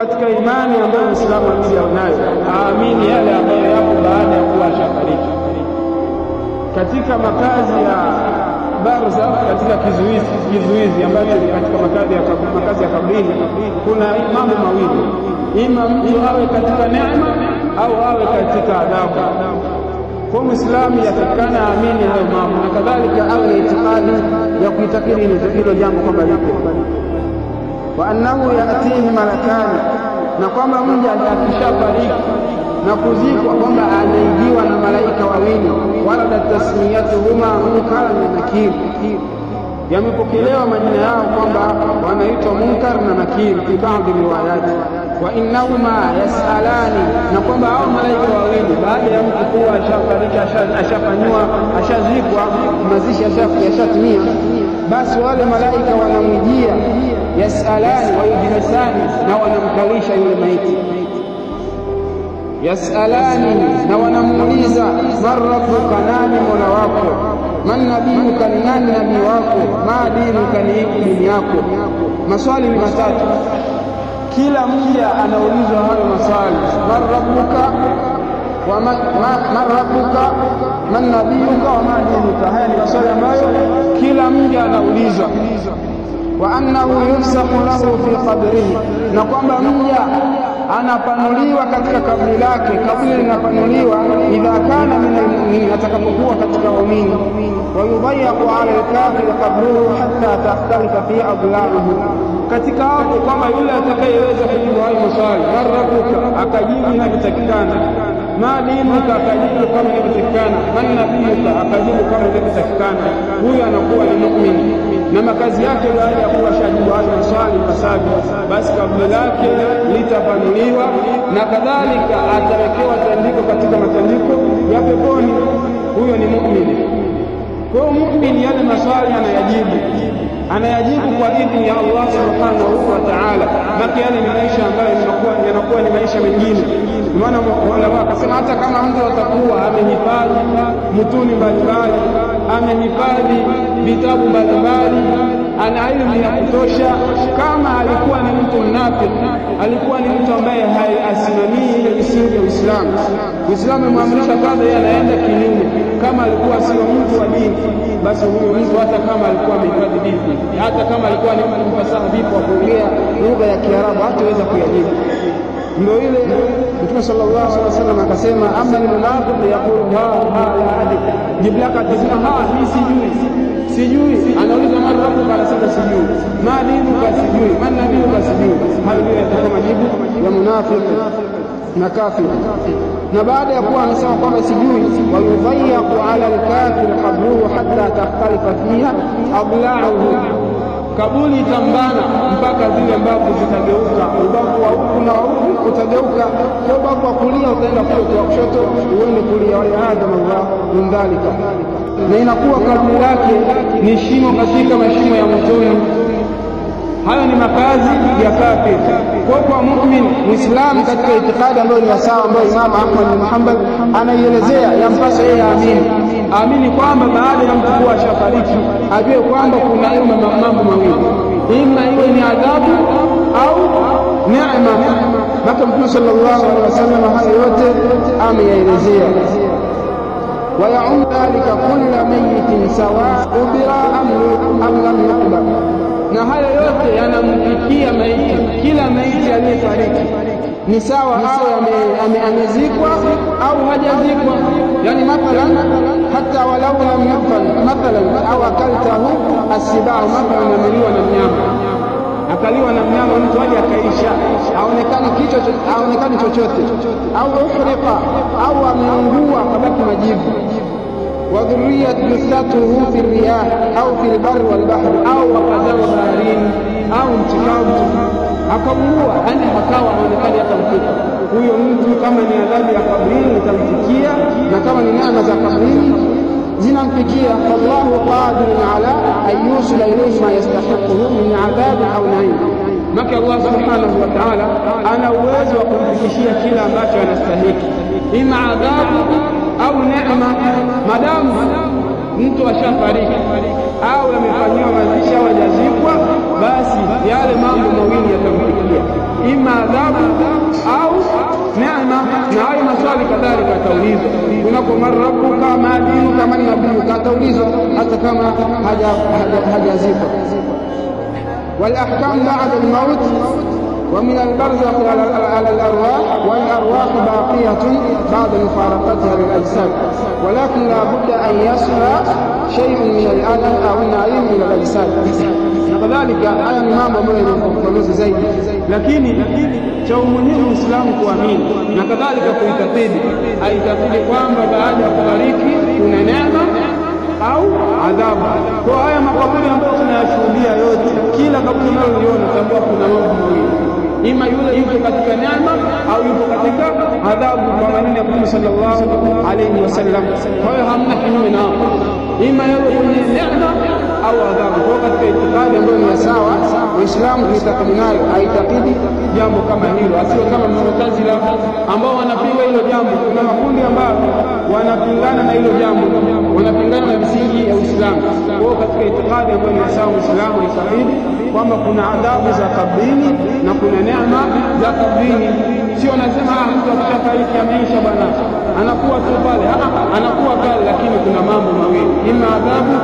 Katika imani ambayo Muislamu anayo, aamini yale ambayo yapo baada ya kuwa ashafariki. Katika makazi ya barzakh, katika kizuizi ambacho ni katika makazi ya kabrini, kuna mambo mawili: ima mtu awe katika neema au awe katika adhabu. Kwa Muislamu yatakana aamini hayo mambo, na kadhalika awe na itikadi ya kuitakiri hilo jambo kwamba lipo, wa annahu yatihi malakani, na kwamba mja akishafariki na kuzikwa kwamba anaingiwa na malaika wawili. Warada tasmiyatuhuma Munkar na Nakir, yamepokelewa majina yao kwamba wanaitwa Munkar na Nakir fi baadhi riwayati. Wa innahuma yasalani, na kwamba hao malaika wawili baada ya mtu kuwa ashafariki, ashafanywa, ashazikwa, mazishi yashatimia, basi wale malaika wanamjia, yasalani wa yujlisani, na wanamkalisha yule maiti. Yasalani, na wanamuuliza, man rabbuka, nani mola wako? Man nabiyuka, ni nani nabii wako? Ma dinuka, ni ipi dini yako? Maswali ni matatu. Kila mmoja anaulizwa hayo maswali: man rabbuka wa man rabbuka, man nabiyuka wa ma dinuka. Haya ni maswali ambayo kila mmoja anaulizwa. Wa annahu yufsahu lahu fi qabrihi, na kwamba mja anapanuliwa katika kaburi lake. Kaburi linapanuliwa idha kana min almu'minin, atakapokuwa katika waumini. Wa yudayaqu ala alkafiri qabruhu hatta takhtalifa fi adla'uhu, katika hapo kwamba yule atakayeweza kujibu hayo maswali, man rabbuka, akajibu inavyotakikana, ma dinuka, akajibu kama inavyotakikana, man nabiyuka, akajibu kama inavyotakikana, huyo anakuwa ni muumini. Na makazi yake baada ya kuwa shajibu hayo maswali pasavyo, basi kaburi lake litapanuliwa, na kadhalika atawekewa tandiko katika matandiko ya peponi. Huyo ni muumini. Kwa hiyo muumini yale maswali anayajibu kwa idhini ya Allah subhanahu wa ta'ala, na yale ni maisha ambayo yanakuwa ni maisha mengine. Maana wala akasema hata kama mtu atakuwa amehifadhi mutuni mbalimbali, amehifadhi vitabu mbalimbali, ana elimu ya kutosha, kama alikuwa ni mtu mnafiki, alikuwa ni mtu ambaye haisimamii ile misingi ya Uislamu, Uislamu umemwamrisha kadha, yeye anaenda kinyume, kama alikuwa sio mtu wa dini, basi huyo mtu hata kama alikuwa amehifadhi dini, hata kama alikuwa ni mtu mfasaha vipi wa kuongea lugha ya Kiarabu, hataweza kuyajibu. Ndio ile Mtume sallallahu alaihi wasallam akasema, amma almunafiq yaqulu ha la adri, jibu lake atasema hii sijui. Anauliza man rabbuka, anasema sijui. Ma dinuka, sijui. Man nabiyuka, sijui. Hayo ndio yatakuwa majibu ya munafiki na kafiri. Na baada ya kuwa anasema kwamba sijui, wa yudayaqu ala alkafir qabruhu hatta takhtalifa fiha adla'uhu, kaburi itambana mpaka zile mbavu zitageuka, ubavu wa huku na huku utageuka, kwa ubavu wa kulia utaenda kwa kushoto, uende kulia. Waliadama Allah min dhalika, na inakuwa kaburi lake ni shimo katika mashimo ya motoni. Hayo ni makazi ya kafir. Kwa muumini Muislamu katika itikadi ambayo ni sawa, ambayo Imam Ahmad bin Hanbal anaielezea, yampasa yeye aamini kwamba baada ya mtu kuwa ashafariki, ajue kwamba kuna mambo mawili: ima iwe ni adhabu au neema. Maka Mtume sallallahu alaihi wasallam hayo yote ameyaelezea. Wa ya'um dhalika kulla mayyitin sawa ubira am lam yuqbar, na hayo yote yanamfikia maiti, kila maiti aliyefariki ni sawa, au amezikwa au hajazikwa. Yani mathalan, hata walau lam yafal mathalan, au akaltahu asibau, mathalan ameliwa na mnyama, akaliwa na mnyama, mtu aje akaisha, haonekani chochote, au uhriqa, au ameungua kabaki majivu, wa dhurriyat mithatuhu fi riyah au fi albar wal bahr, au wakazawa baharini au mchikavu akaungua, yani hakawa haonekani hata mfupa. Huyo mtu kama ni adhabu ya kabrini itamfikia, na kama ni neema za kabrini zinamfikia. Allahu qadirun ala an yusila ilayhi ma yastahiquhu min adhab au na'im, maka Allah subhanahu wa ta'ala ana uwezo wa kumfikishia kila ambacho anastahili, ima adhabu au neema, madamu mtu ashafariki au amefanyiwa mazishi au hajazikwa, basi yale mambo mawili yatamfikia, ima adhabu au neema. Na hayo maswali kadhalika ataulizwa kunako man rabbuka ma dinuka man nabiyuka, ataulizwa hata kama hajazikwa. والأحكام بعد الموت ومن البرزخ على الأرواح، والأرواح باقية بعد مفارقتها للأجساد، ولكن لا بد أن يصل شيء من الألم أو النعيم إلى الأجساد. كذلك haya ni mambo ambayo yanafafanuzi zaidi, lakini cha umuhimu Uislamu kuamini na kadhalika kuitakidi, aitakidi kwamba baada ya kufariki kuna neema au adhabu. Kwa haya makaburi ambayo tunayashuhudia yote, kila kaburi unaloliona tambua kuna mambo mawili, ima yule yuko katika neema au yuko katika adhabu, kwa maneno ya Mtume sallallahu alayhi wasallam. Kwa hiyo hamna kinyume na hapo, ima yule kwenye neema au adhabu. Kwa katika itikadi ambayo ni sawa, Uislamu kuitakidi nayo, aitakidi jambo kama hilo, asio kama Mu'tazila ambao wanapinga hilo jambo. Kuna makundi ambayo wanapingana na hilo jambo, wanapingana na misingi ya Uislamu. Kwa katika itikadi ambayo ni sawa, Uislamu aitakidi kwamba kuna adhabu za kabrini na kuna neema za kabrini. Sio nasema mtu akishafariki ameisha bwana, anakuwa tu pale, anakuwa pale, lakini kuna mambo mawili, ima adhabu